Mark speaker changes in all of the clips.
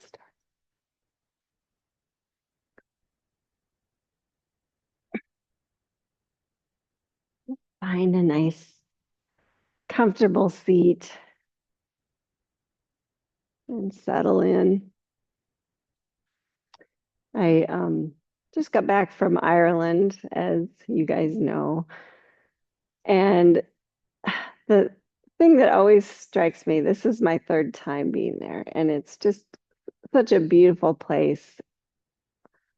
Speaker 1: Let's start. Find a nice, comfortable seat and settle in. I just got back from Ireland, as you guys know. And the thing that always strikes me, this is my third time being there, and it's just such a beautiful place.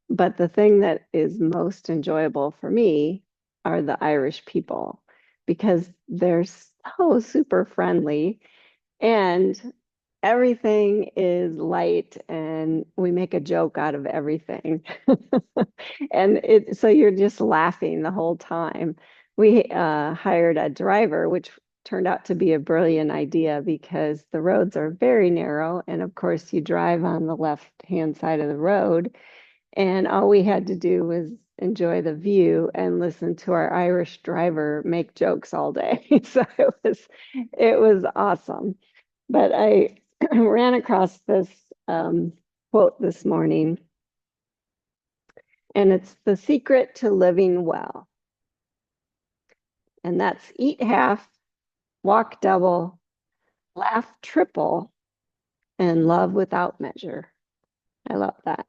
Speaker 1: But the thing that is most enjoyable for me are the Irish people because they're so super friendly and everything is light and we make a joke out of everything. And so you're just laughing the whole time. We hired a driver, which turned out to be a brilliant idea because the roads are very narrow. And of course, you drive on the left-hand side of the road. And all we had to do was enjoy the view and listen to our Irish driver make jokes all day. So it was awesome. But I ran across this quote this morning, and it's the secret to living well. And that's eat half, walk double, laugh triple, and love without measure. I love that.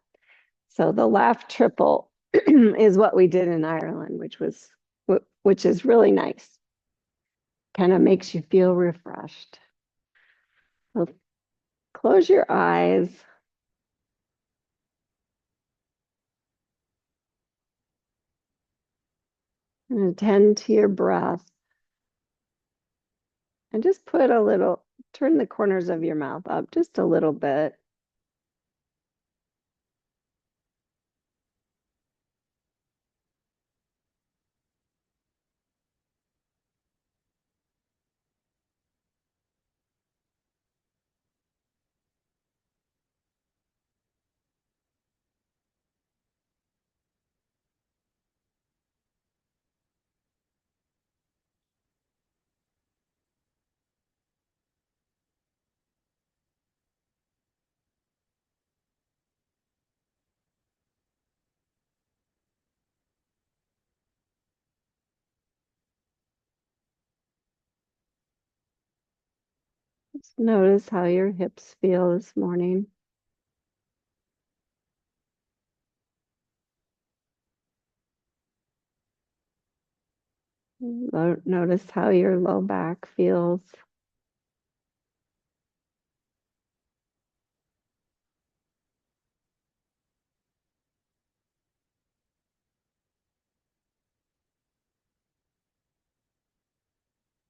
Speaker 1: So the laugh triple is what we did in Ireland, which is really nice. Kind of makes you feel refreshed. So close your eyes and attend to your breath. And just turn the corners of your mouth up just a little bit. Just notice how your hips feel this morning. Notice how your low back feels.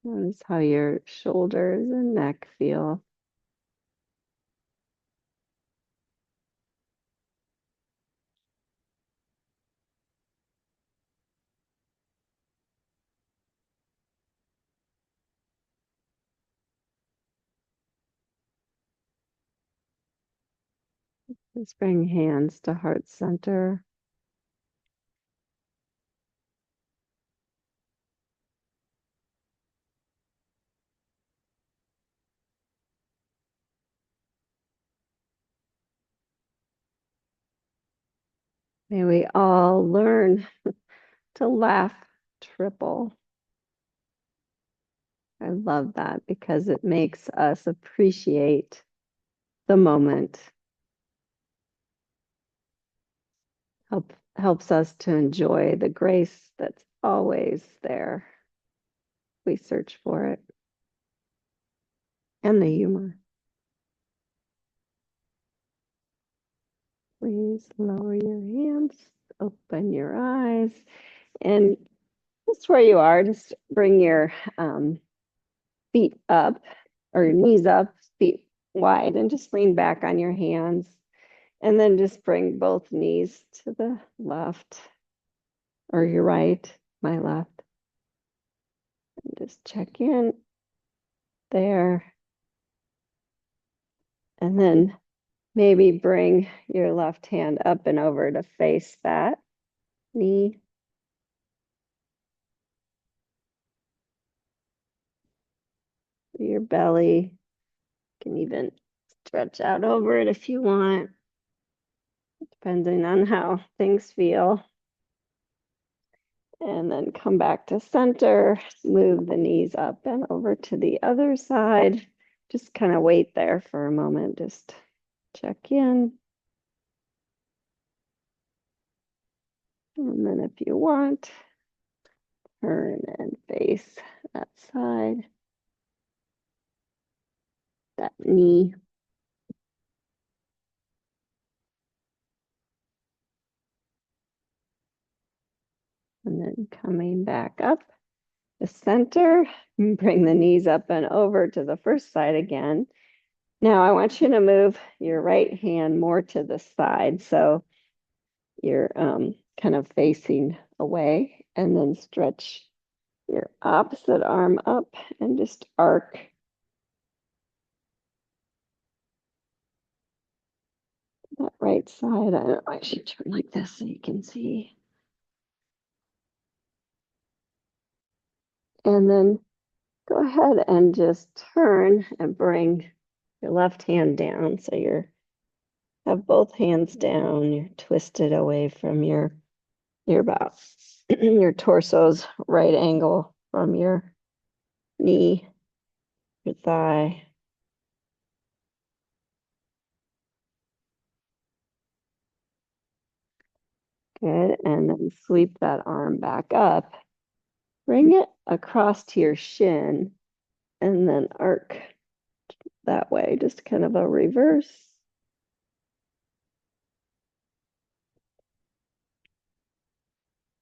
Speaker 1: Notice how your shoulders and neck feel. Just bring hands to heart center. May we all learn to laugh triple. I love that because it makes us appreciate the moment. Helps us to enjoy the grace that's always there. We search for it and the humor. Please lower your hands, open your eyes, and just where you are, just bring your feet up or your knees up, feet wide, and just lean back on your hands. And then just bring both knees to the left or your right, my left. And just check in there. And then maybe bring your left hand up and over to face that knee. Your belly. You can even Stretch out over it if you want, depending on how things feel. And then come back to center, move the knees up and over to the other side. Just kind of wait there for a moment, just check in. And then if you want, turn and face that side, that knee. And then coming back up the center, bring the knees up and over to the first side again. Now I want you to move your right hand more to the side. So you're kind of facing away, and then stretch your opposite arm up and just arc. That right side. I should turn like this so you can see. And then go ahead and just turn and bring your left hand down. So you're have both hands down. You're twisted away from your about your torso's right angle from your knee, your thigh. Good. And then sweep that arm back up. Bring it across to your shin and then arc that way, just kind of a reverse.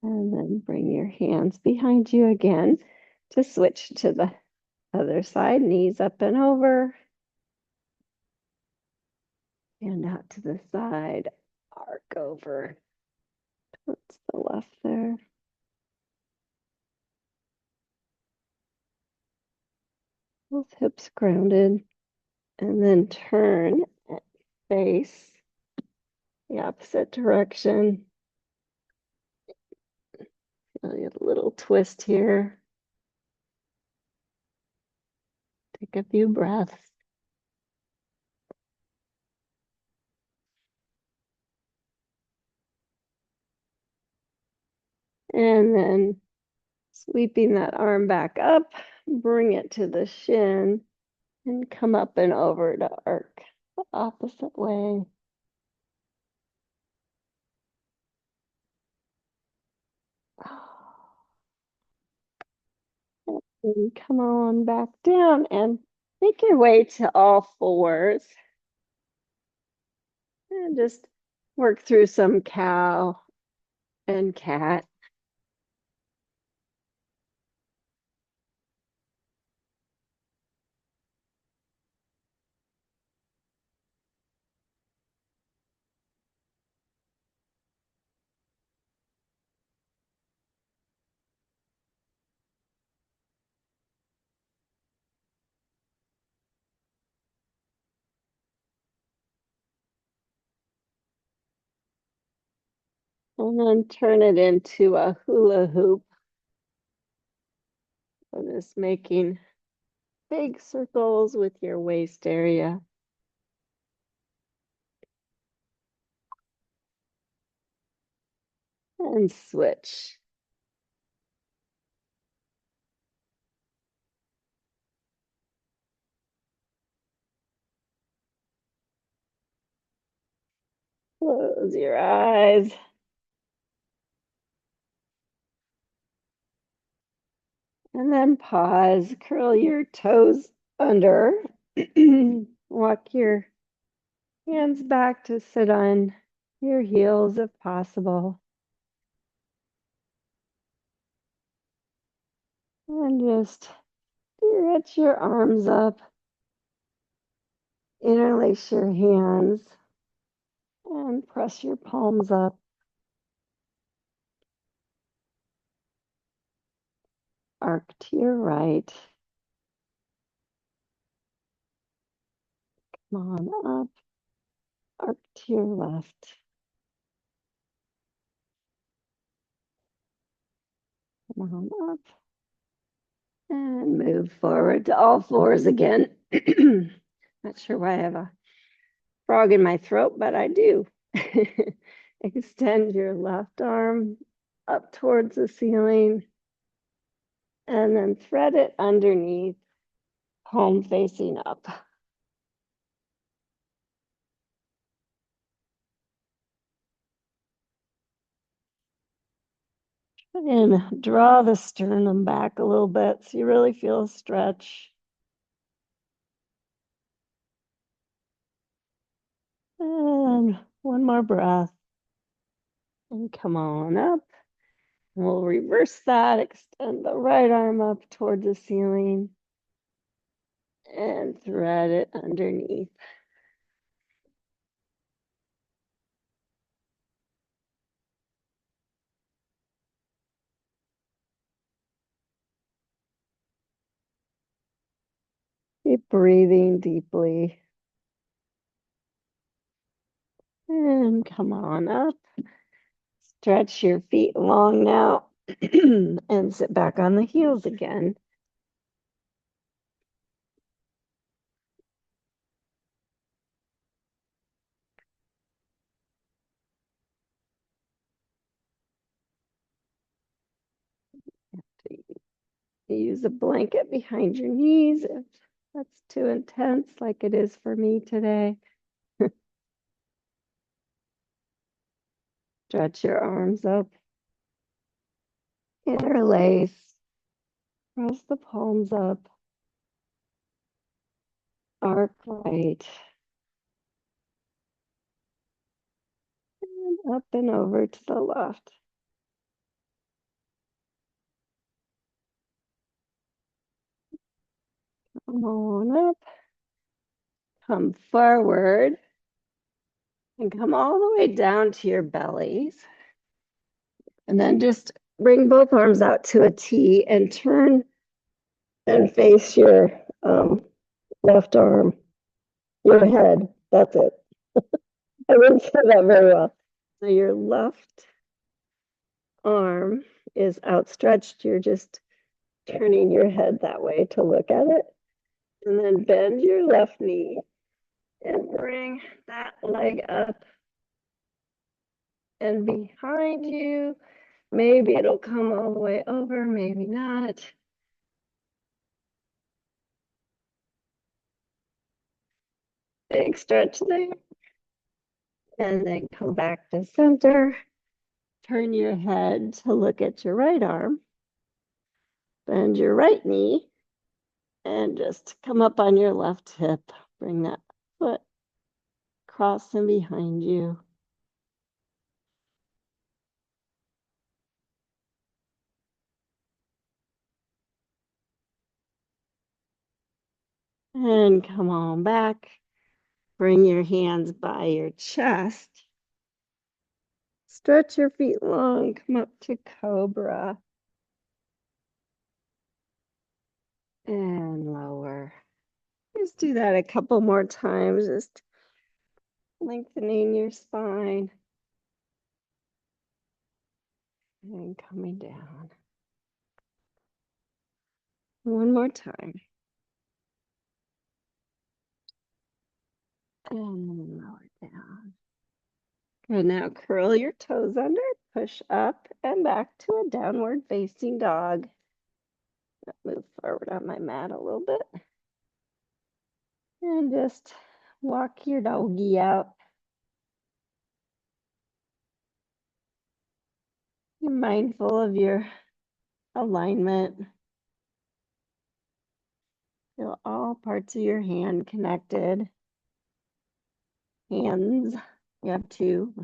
Speaker 1: And then bring your hands behind you again to switch to the other side, knees up and over. And out to the side, arc over towards the left there. Both hips grounded. And then turn and face the opposite direction. Feel a little twist here. Take a few breaths. And then sweeping that arm back up, bring it to the shin and come up and over to arc the opposite way. And come on back down and make your way to all fours. And just work through some cow and cat. And then turn it into a hula hoop. So just making big circles with your waist area. And switch. Close your eyes. And then pause, curl your toes under. Walk your hands back to sit on your heels if possible. And just stretch your arms up. Interlace your hands and press your palms up. Arc to your right. Come on up. Arc to your left. Come on up. And move forward to all fours again. Not sure why I have a frog in my throat, but I do. Extend your left arm up towards the ceiling and then thread it underneath, palm facing up. And draw the sternum back a little bit so you really feel a stretch. And one more breath. And come on up. We'll reverse that, extend the right arm up towards the ceiling and thread it underneath. Keep breathing deeply. And come on up. Stretch your feet long now and sit back on the heels again. Use a blanket behind your knees if that's too intense, like it is for me today. Stretch your arms up, interlace, press the palms up, arc right, and up and over to the left. Come on up, come forward, and come all the way down to your bellies. And then just bring both arms out to a T and turn and face your left arm, your head. That's it. I didn't say that very well. So your left arm is outstretched. You're just turning your head that way to look at it. And then bend your left knee and bring that leg up and behind you. Maybe it'll come all the way over, maybe not. Big stretch there. And then come back to center. Turn your head to look at your right arm. Bend your right knee and just come up on your left hip. Bring that foot crossing behind you. And come on back. Bring your hands by your chest. Stretch your feet long. Come up to cobra. And lower. Just do that a couple more times. Just lengthening your spine. And coming down. One more time. And lower down. Good. Now curl your toes under, push up and back to a downward facing dog. Move forward on my mat a little bit. And just walk your doggy out. Be mindful of your alignment. Feel all parts of your hand connected. Hands, you have two.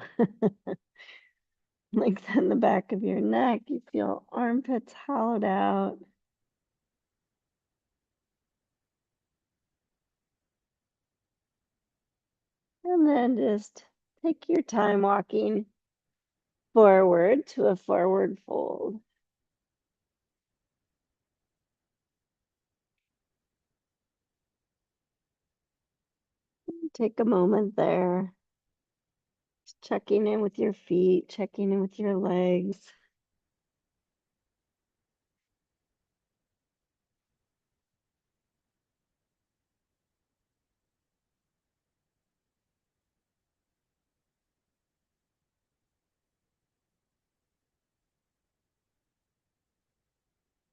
Speaker 1: Lengthen the back of your neck. You feel armpits hollowed out. And then just take your time walking forward to a forward fold. Take a moment there. Just checking in with your feet, checking in with your legs.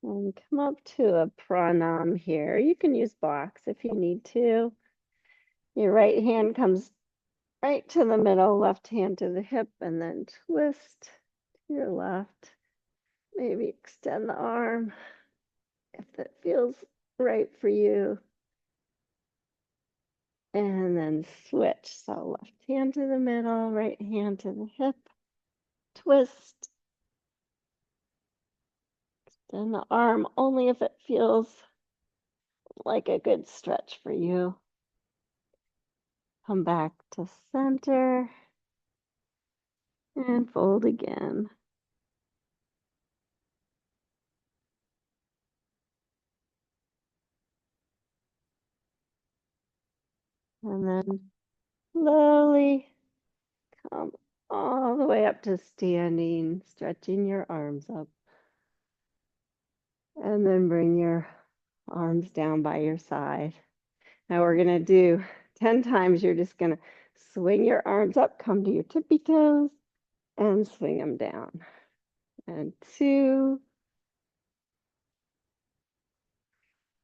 Speaker 1: And come up to a pranam here. You can use blocks if you need to. Your right hand comes right to the middle, left hand to the hip, and then twist to your left. Maybe extend the arm if that feels right for you. And then switch. So left hand to the middle, right hand to the hip, twist. Extend the arm only if it feels like a good stretch for you. Come back to center and fold again. And then slowly come all the way up to standing, stretching your arms up. And then bring your arms down by your side. Now we're going to do 10 times. You're just going to swing your arms up, come to your tippy toes, and swing them down. And 2,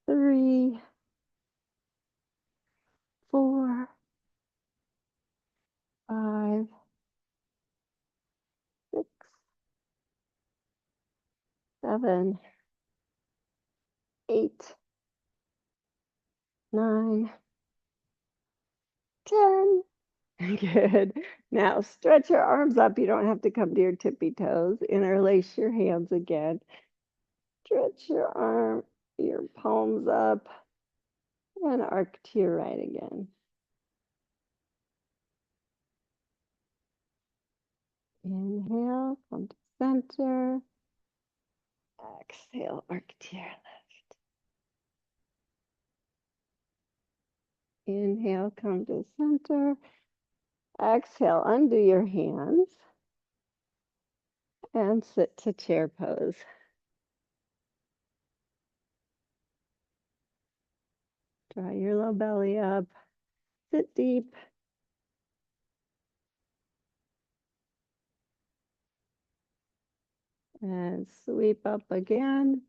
Speaker 1: 3, 4, 5, 6, 7, 8, 9, 10. Good. Now stretch your arms up. You don't have to come to your tippy toes. Interlace your hands again. Stretch your palms up, and arc to your right again. Inhale, come to center. Exhale, arc to your left. Inhale, come to center. Exhale, undo your hands and sit to chair pose. Draw your low belly up. Sit deep. And sweep up again.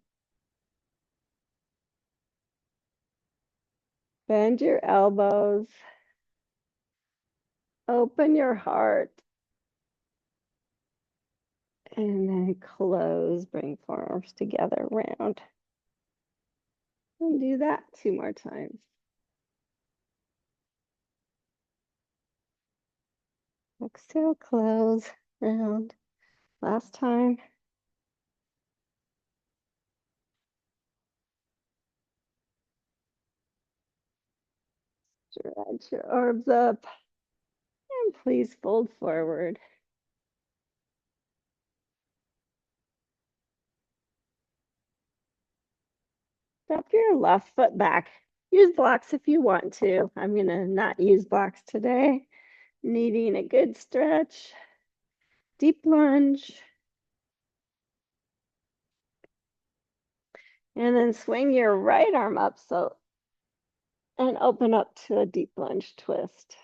Speaker 1: Bend your elbows. Open your heart. And then close. Bring forearms together, round. And do that 2 more times. Exhale, close, round. Last time. Stretch your arms up. And please fold forward. Step your left foot back. Use blocks if you want to. I'm going to not use blocks today. Needing a good stretch. Deep lunge. And then swing your right arm up and open up to a deep lunge twist.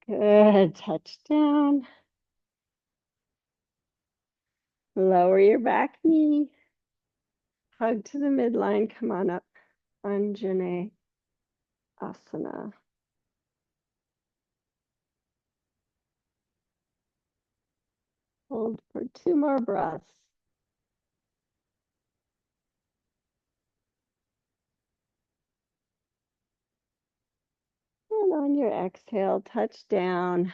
Speaker 1: Good. Touch down. Lower your back knee. Hug to the midline. Come on up. Anjane Asana. Hold for 2 more breaths. And on your exhale, touch down.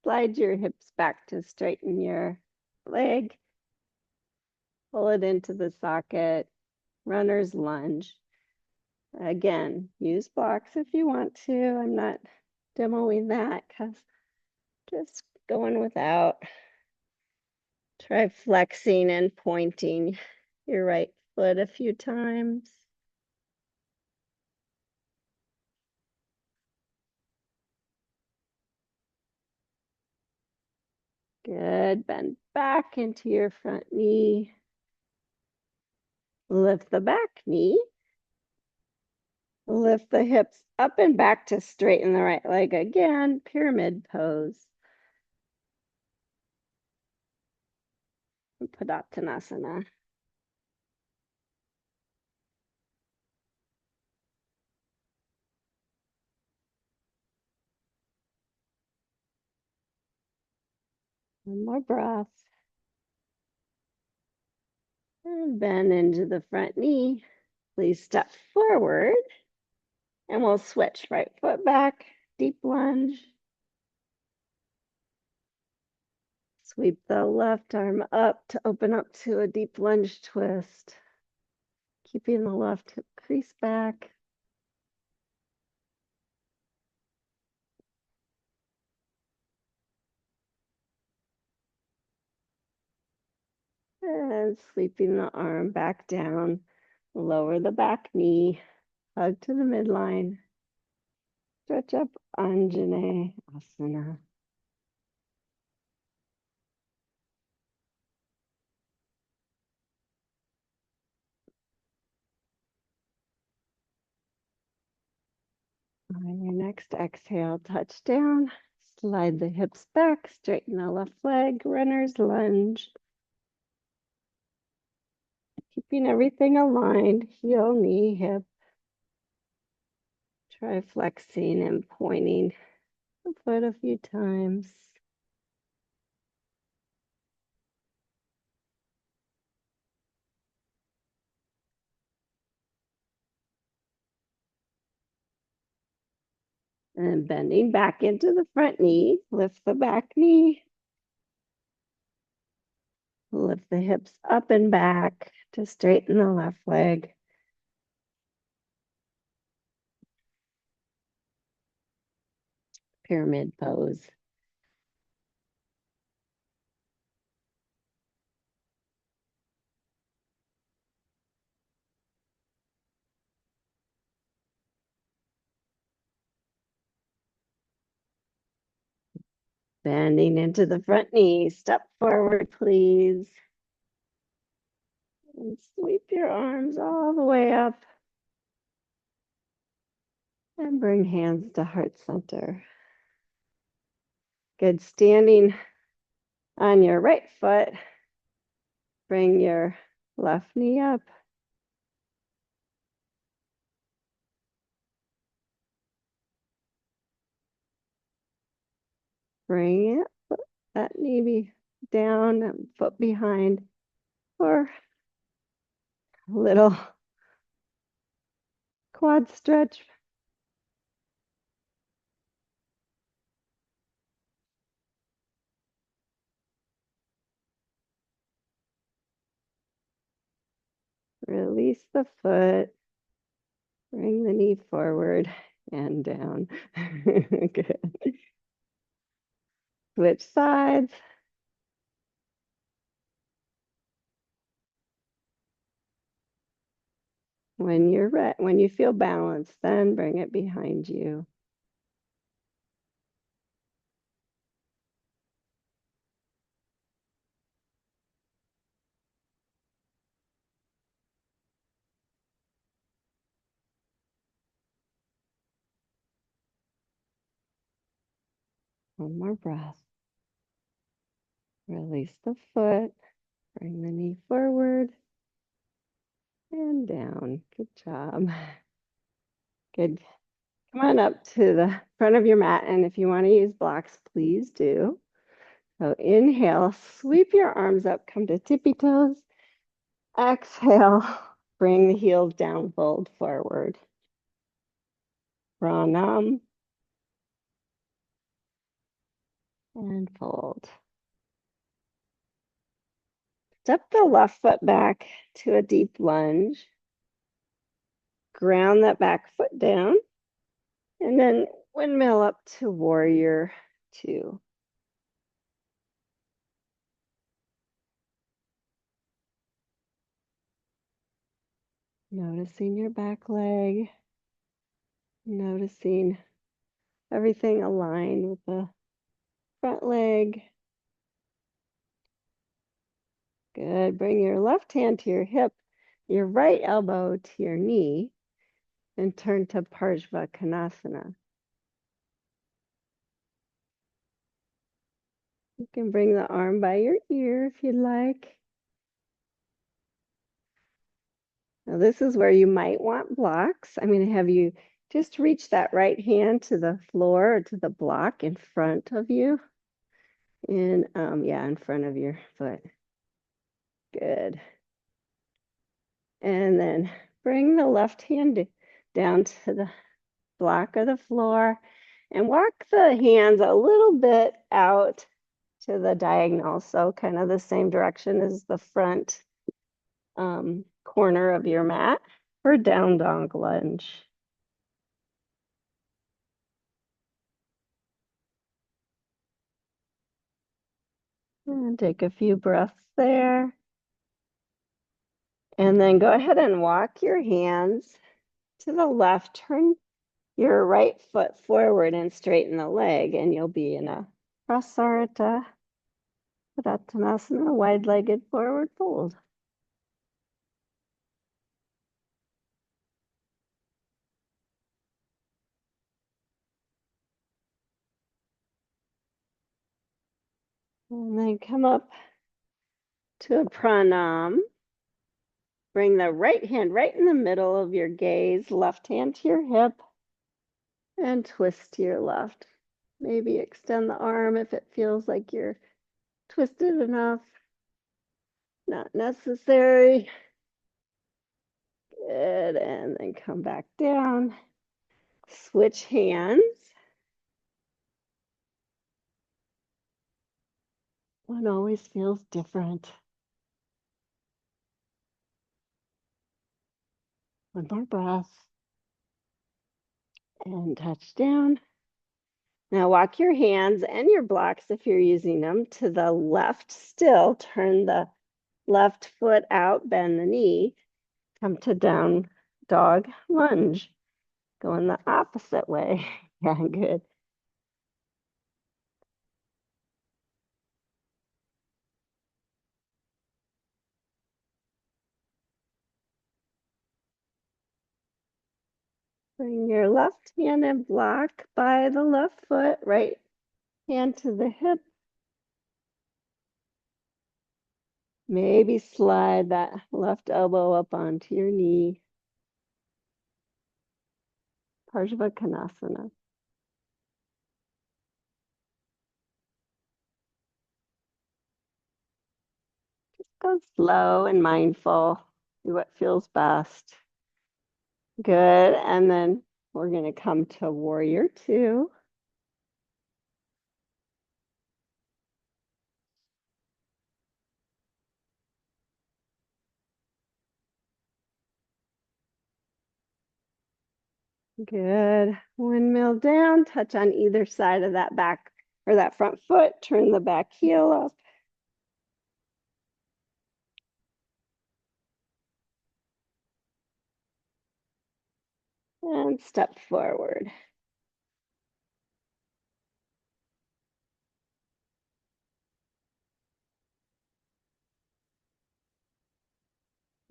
Speaker 1: Slide your hips back to straighten your leg. Pull it into the socket. Runner's lunge. Again, use blocks if you want to. I'm not demoing that because just going without. Try flexing and pointing your right foot a few times. Good. Bend back into your front knee. Lift the back knee. Lift the hips up and back to straighten the right leg again. Pyramid pose. Padottanasana. One more breath. And bend into the front knee. Please step forward and we'll switch right foot back, deep lunge. Sweep the left arm up to open up to a deep lunge twist. Keeping the left hip crease back. And sweeping the arm back down. Lower the back knee. Hug to the midline. Stretch up Anjane Asana. On your next exhale, touch down. Slide the hips back, straighten the left leg, runner's lunge. Keeping everything aligned, heel, knee, hip. Try flexing and pointing the foot a few times. And bending back into the front knee, lift the back knee. Lift the hips up and back to straighten the left leg. Pyramid pose. Bending into the front knee, step forward, please. And sweep your arms all the way up. And bring hands to heart center. Good. Standing on your right foot, bring your left knee up. Bring it, that knee down, foot behind, or a little quad stretch. Release the foot. Bring the knee forward and down. Good. Switch sides. When you're ready, when you feel balanced, then bring it behind you. One more breath. Release the foot. Bring the knee forward and down. Good job. Good. Come on up to the front of your mat, and if you want to use blocks, please do. So inhale, sweep your arms up, come to tippy toes. Exhale, bring the heels down, fold forward. Pranam and fold. Step the left foot back to a deep lunge. Ground that back foot down. And then windmill up to warrior two. Noticing your back leg. Noticing everything aligned with the front leg. Good. Bring your left hand to your hip, your right elbow to your knee, and turn to Parshva Konasana. You can bring the arm by your ear if you'd like. Now this is where you might want blocks. I'm going to have you just reach that right hand to the floor or to the block in front of you. And yeah, in front of your foot. Good. And then bring the left hand down to the block of the floor and walk the hands a little bit out to the diagonal. So kind of the same direction as the front corner of your mat for down dog lunge. And take a few breaths there. And then go ahead and walk your hands to the left. Turn your right foot forward and straighten the leg, and you'll be in a Prasarita Padottanasana, wide-legged forward fold. And then come up to a pranam. Bring the right hand right in the middle of your gaze, left hand to your hip, and twist to your left. Maybe extend the arm if it feels like you're twisted enough. Not necessary. Good, and then come back down. Switch hands. One always feels different. One more breath. And touch down. Now walk your hands and your blocks, if you're using them, to the left still. Turn the left foot out, bend the knee. Come to down dog lunge. Go in the opposite way. Yeah, good. Bring your left hand and block by the left foot, right hand to the hip. Maybe slide that left elbow up onto your knee. Parsvakonasana. Just go slow and mindful. Do what feels best. Good. And then we're going to come to warrior two. Good. Windmill down, touch on either side of that back or that front foot, turn the back heel up. And step forward.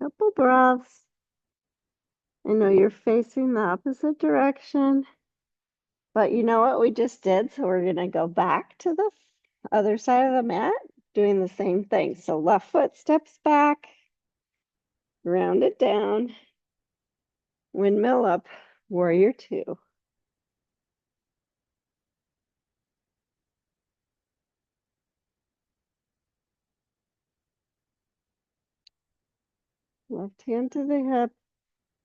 Speaker 1: Couple breaths. I know you're facing the opposite direction, but you know what we just did? So we're going to go back to the other side of the mat, doing the same thing. So left foot steps back, round it down, windmill up, warrior two. Left hand to the hip,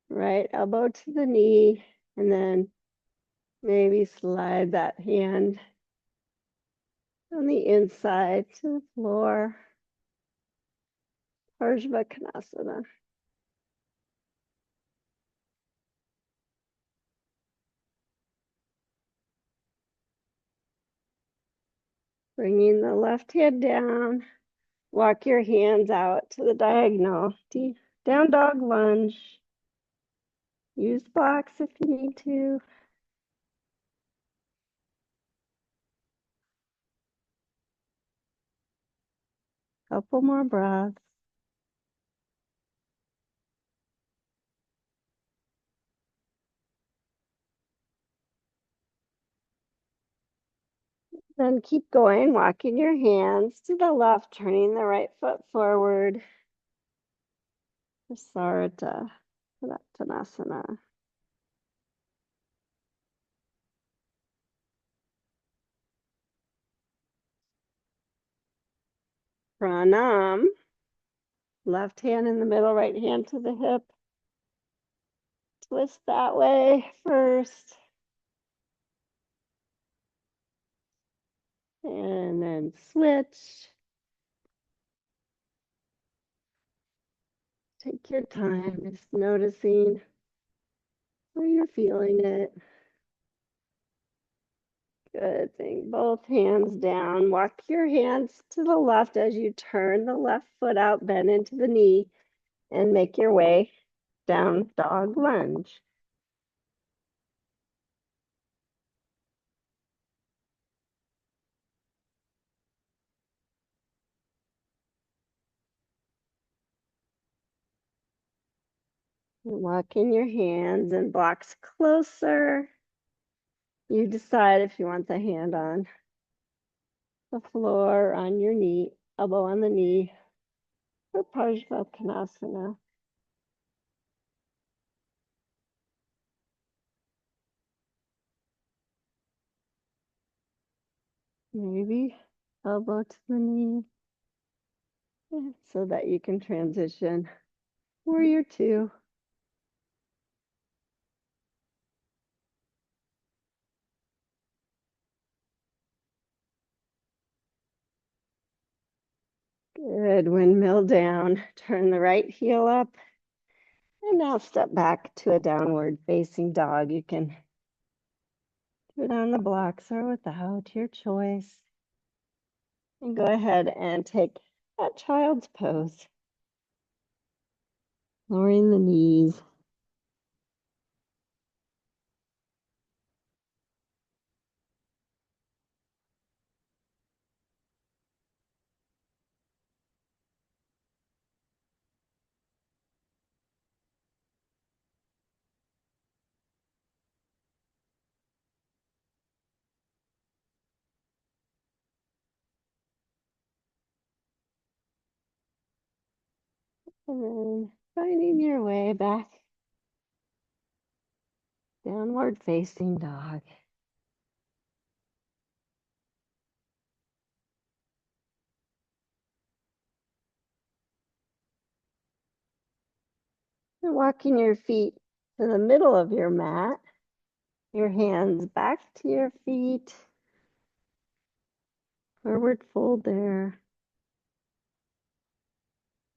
Speaker 1: right elbow to the knee, and then maybe slide that hand on the inside to the floor. Parsvakonasana. Bringing the left hand down. Walk your hands out to the diagonal. Down dog lunge. Use blocks if you need to. Couple more breaths. Then keep going, walking your hands to the left, turning the right foot forward. Prasarita Tanasana. Pranam. Left hand in the middle, right hand to the hip. Twist that way first. And then switch. Take your time, just noticing where you're feeling it. Good thing. Both hands down. Walk your hands to the left as you turn the left foot out, bend into the knee, and make your way down dog lunge. Walking your hands and blocks closer. You decide if you want the hand on the floor, on your knee, elbow on the knee, or Parsvakonasana. Maybe elbow to the knee, so that you can transition. Warrior two. Good. Windmill down. Turn the right heel up. And now step back to a downward facing dog. You can do it on the blocks or without, your choice. And go ahead and take that child's pose. Lowering the knees. And then finding your way back. Downward facing dog. And walking your feet to the middle of your mat. Your hands back to your feet. Forward fold there.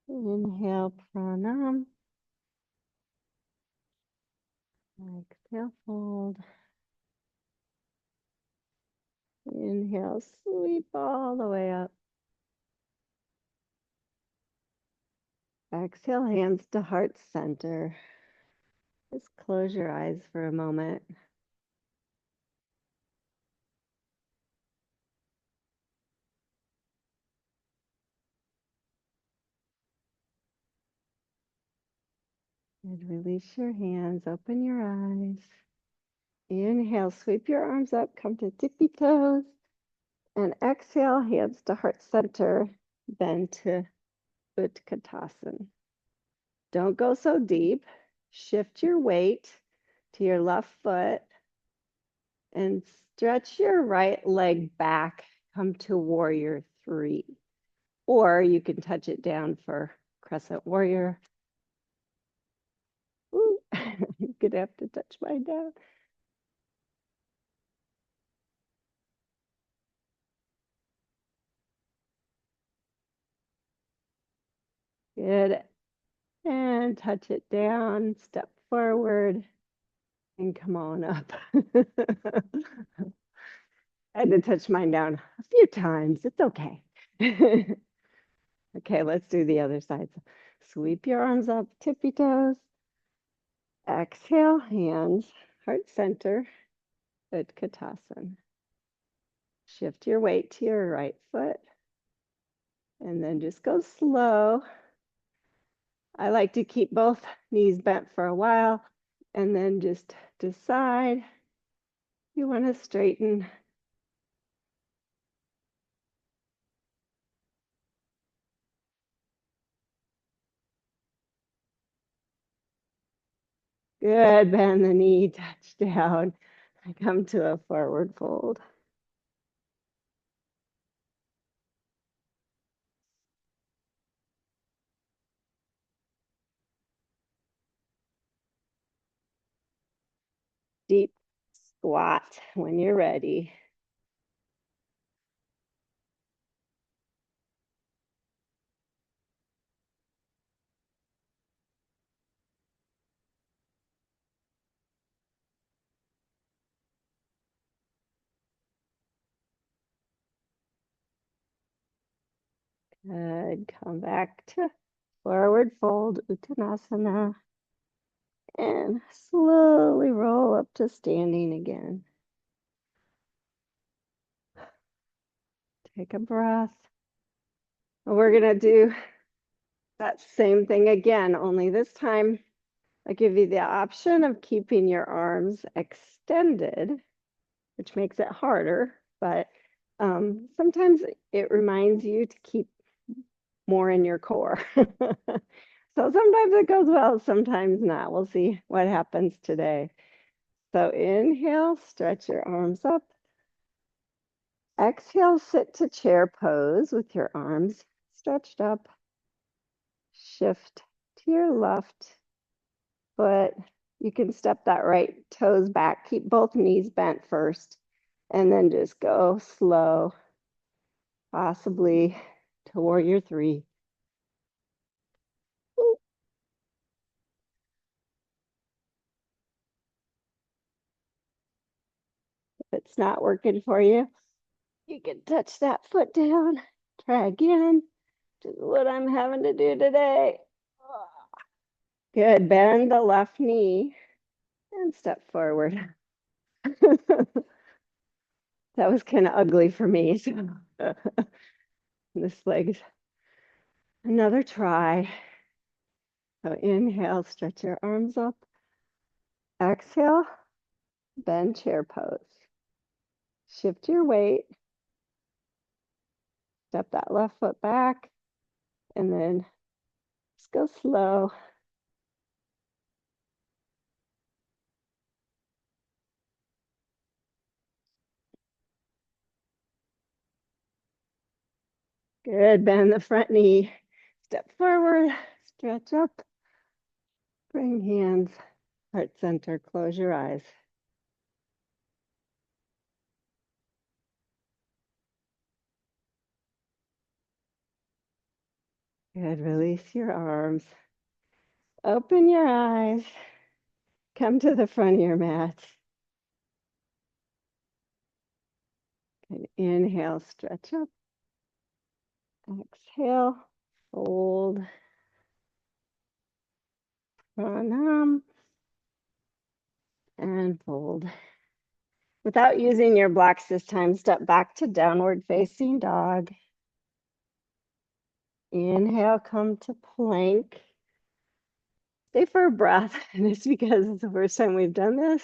Speaker 1: Inhale, pranam. Exhale, fold. Inhale, sweep all the way up. Exhale, hands to heart center. Just close your eyes for a moment. And release your hands, open your eyes. Inhale, sweep your arms up, come to tippy toes. And exhale, hands to heart center, bend to Utkatasana. Don't go so deep. Shift your weight to your left foot and stretch your right leg back. Come to warrior three. Or you can touch it down for crescent warrior. Ooh, I'm gonna have to touch mine down. Good. And touch it down, step forward, and come on up. I had to touch mine down a few times. It's okay. Okay, let's do the other side. So sweep your arms up, tippy toes. Exhale, hands, heart center, Utkatasana. Shift your weight to your right foot. And then just go slow. I like to keep both knees bent for a while and then just decide you want to straighten. Good. Bend the knee, touch down. Come to a forward fold. Deep squat when you're ready. Good. Come back to forward fold, Uttanasana, and slowly roll up to standing again. Take a breath. We're going to do that same thing again, only this time I give you the option of keeping your arms extended, which makes it harder, but sometimes it reminds you to keep more in your core. So sometimes it goes well, sometimes not. We'll see what happens today. So inhale, stretch your arms up. Exhale, sit to chair pose with your arms stretched up. Shift to your left foot. You can step that right toes back. Keep both knees bent first, and then just go slow, possibly to warrior three. If it's not working for you, you can touch that foot down. Try again, which is what I'm having to do today. Good. Bend the left knee and step forward. That was kind of ugly for me. So this leg's another try. So inhale, stretch your arms up. Exhale, bend chair pose. Shift your weight. Step that left foot back. And then just go slow. Good. Bend the front knee. Step forward. Stretch up. Bring hands, heart center. Close your eyes. Good. Release your arms. Open your eyes. Come to the front of your mat. And inhale, stretch up. Exhale, fold. Pranam. And fold. Without using your blocks this time, step back to downward facing dog. Inhale, come to plank. Stay for a breath. And it's because it's the first time we've done this.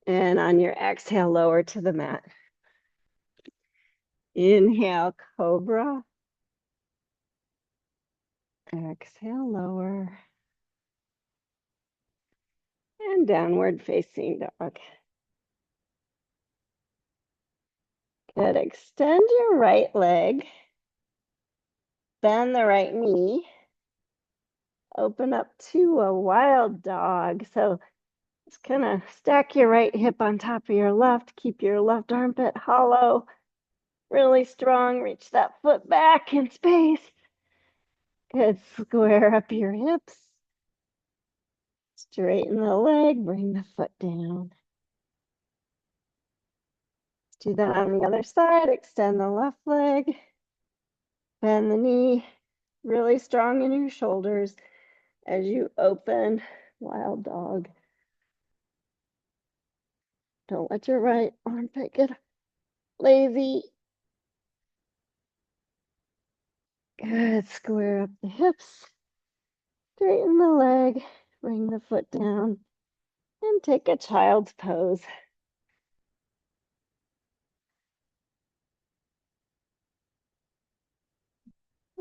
Speaker 1: And on your exhale, lower to the mat. Inhale, cobra. Exhale, lower. And downward facing dog. Good. Extend your right leg. Bend the right knee. Open up to a wild dog. So just kind of stack your right hip on top of your left. Keep your left armpit hollow. Really strong. Reach that foot back in space. Good. Square up your hips. Straighten the leg. Bring the foot down. Do that on the other side. Extend the left leg. Bend the knee. Really strong in your shoulders as you open wild dog. Don't let your right armpit get lazy. Good. Square up the hips. Straighten the leg. Bring the foot down. And take a child's pose.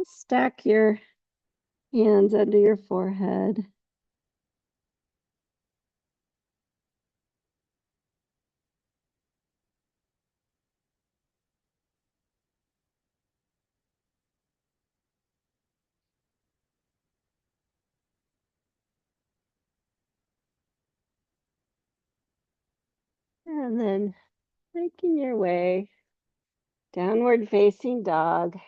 Speaker 1: Stack your hands under your forehead. And then making your way, downward facing dog.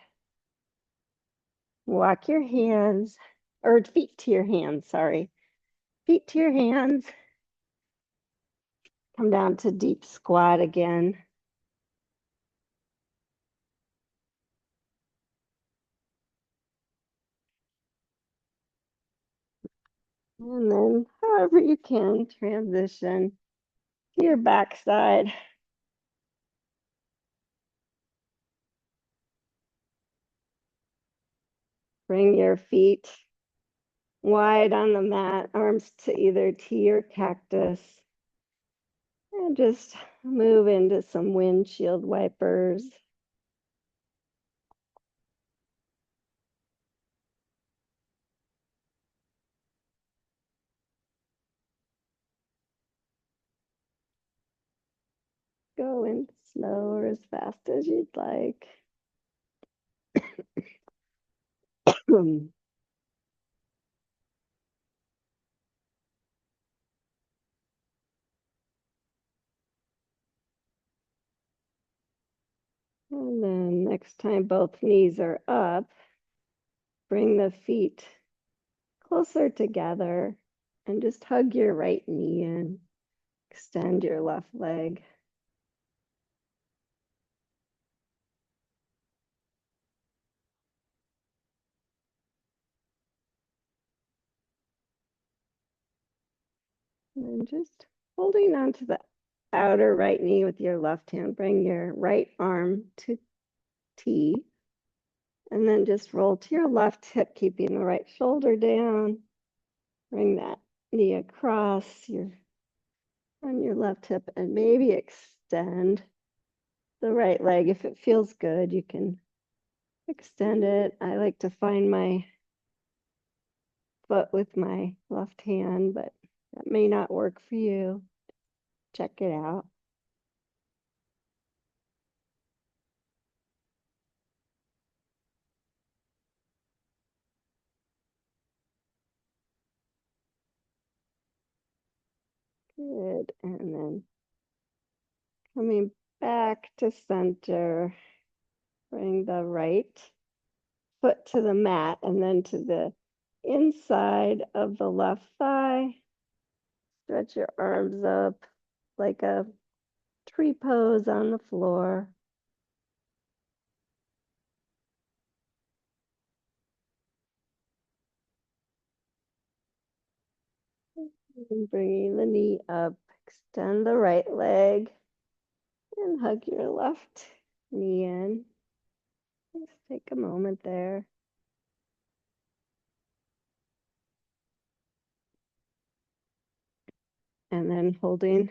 Speaker 1: Walk your hands, or feet to your hands, sorry. Feet to your hands. Come down to deep squat again. And then, however you can, transition to your backside. Bring your feet wide on the mat, arms to either T or cactus. And just move into some windshield wipers. Go in slow or as fast as you'd like. And then next time both knees are up, bring the feet closer together and just hug your right knee in. Extend your left leg. And just holding onto the outer right knee with your left hand. Bring your right arm to T. And then just roll to your left hip, keeping the right shoulder down. Bring that knee across on your left hip and maybe extend the right leg. If it feels good, you can extend it. I like to find my foot with my left hand, but that may not work for you. Check it out. Good. And then coming back to center, bring the right foot to the mat and then to the inside of the left thigh. Stretch your arms up like a tree pose on the floor. And bringing the knee up, extend the right leg and hug your left knee in. Just take a moment there. And then holding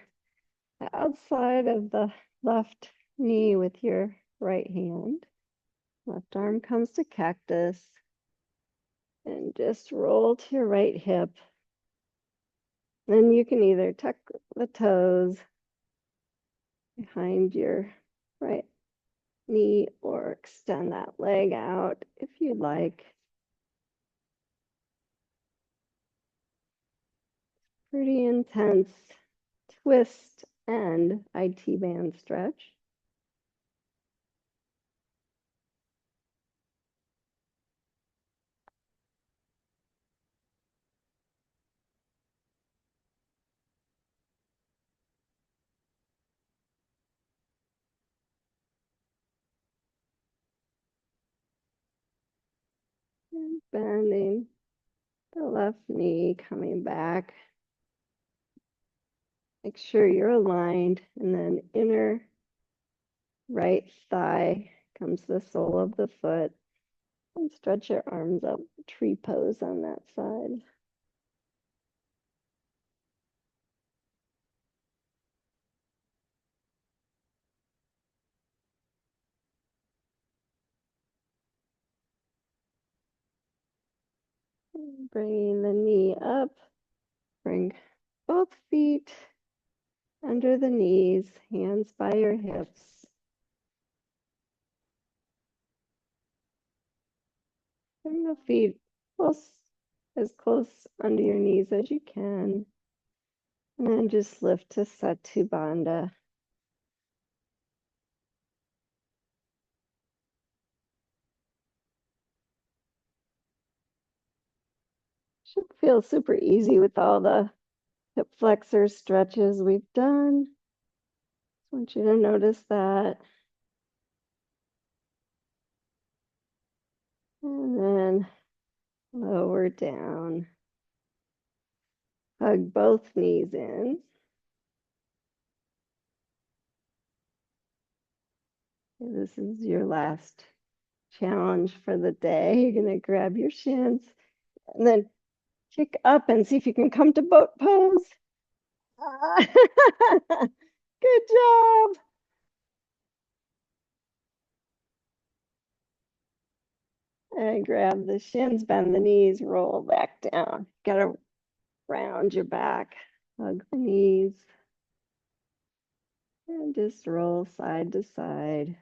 Speaker 1: the outside of the left knee with your right hand. Left arm comes to cactus. And just roll to your right hip. Then you can either tuck the toes behind your right knee or extend that leg out if you'd like. Pretty intense twist and IT band stretch. And bending the left knee, coming back. Make sure you're aligned, and then inner right thigh comes the sole of the foot. And stretch your arms up, tree pose on that side. Bringing the knee up, bring both feet under the knees, hands by your hips. Bring the feet as close under your knees as you can. And then just lift to Setu Bandha. Should feel super easy with all the hip flexor stretches we've done. Just want you to notice that. And then lower down. Hug both knees in. This is your last challenge for the day. You're going to grab your shins and then kick up and see if you can come to boat pose. Ah, good job. And grab the shins, bend the knees, roll back down. Got to round your back, hug the knees, and just roll side to side.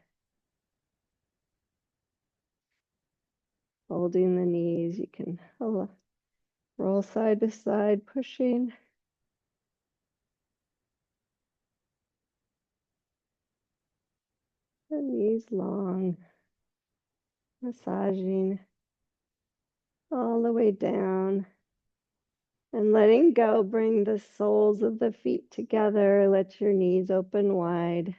Speaker 1: Holding the knees, you can roll side to side, pushing. The knees long, massaging all the way down. And letting go, bring the soles of the feet together. Let your knees open wide.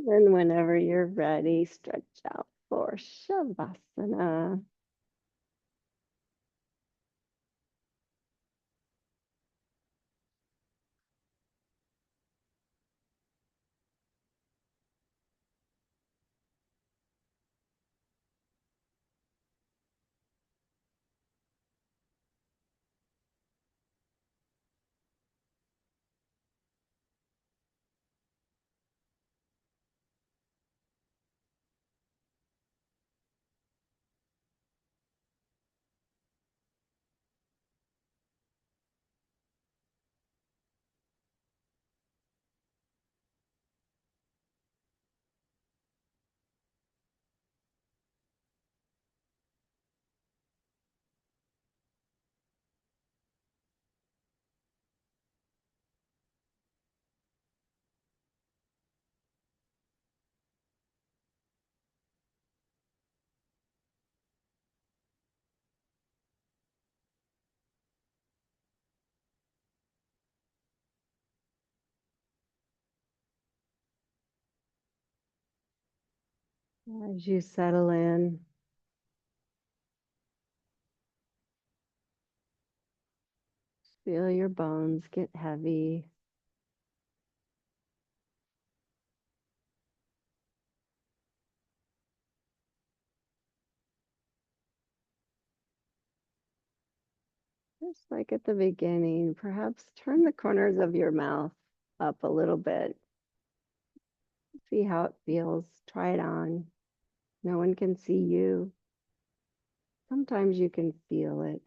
Speaker 1: And then whenever you're ready, stretch out for Shavasana. As you settle in, feel your bones get heavy. Just like at the beginning, perhaps turn the corners of your mouth up a little bit. See how it feels. Try it on. No one can see you. Sometimes you can feel it.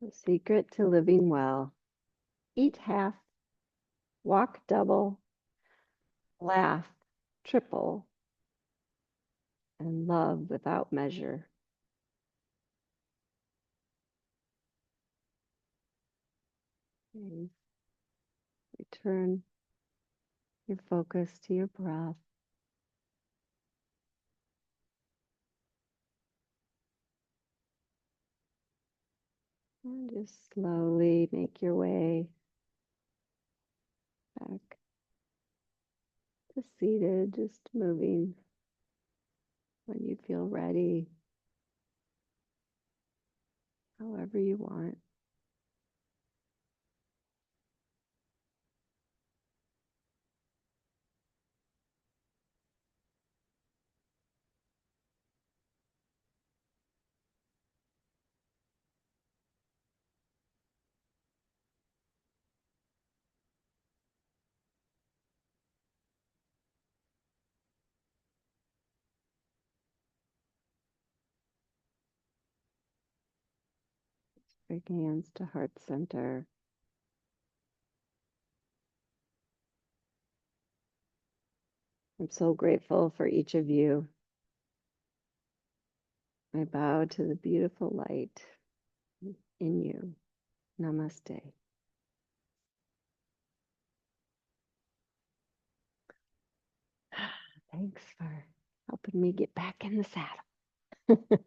Speaker 1: The secret to living well. Eat half, walk double, laugh triple, and love without measure. And return your focus to your breath. And just slowly make your way back to seated, just moving when you feel ready, however you want. Bring hands to heart center. I'm so grateful for each of you. I bow to the beautiful light in you. Namaste. Thanks for helping me get back in the saddle.